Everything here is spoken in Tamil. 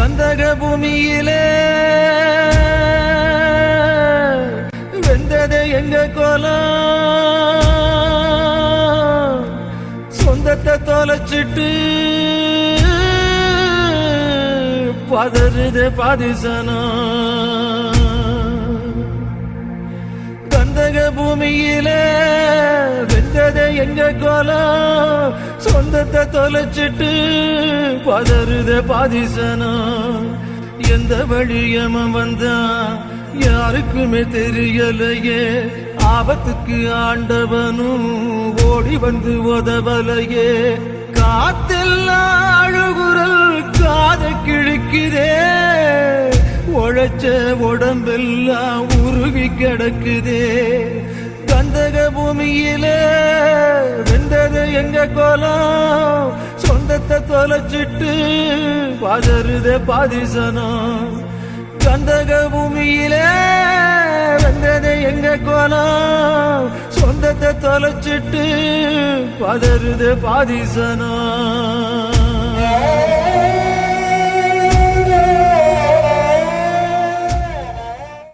கந்தக பூமியிலே வெந்தது எங்க கோலம், சொந்தத்தை தொலைச்சிட்டு பதறுது பாதிசனம். கந்தக பூமியிலே வெந்தது எங்க கோலம், சொந்தத்தை தொலைச்சிட்டு பதறுது பாதிசனம். எந்த வழியம வந்தா யாருக்குமே தெரியலையே, ஆபத்துக்கு ஆண்டவனும் ஓடி வந்து உதவலையே. காத்தெல்லாம் அழுகுரல் காத கிழக்குதே, உழைச்ச உடம்பெல்லாம் உருகி கிடக்குதே. கந்தக பூமியிலே வெந்தது எங்க கோலம், சொந்தத்தை தொலைச்சிட்டு பதறுதே பாதிசனம். கந்தக பூமியிலே வெந்தது எங்க கோலம், சொந்தத்தை தொலைச்சிட்டு பதறுதே பாதிசனம்.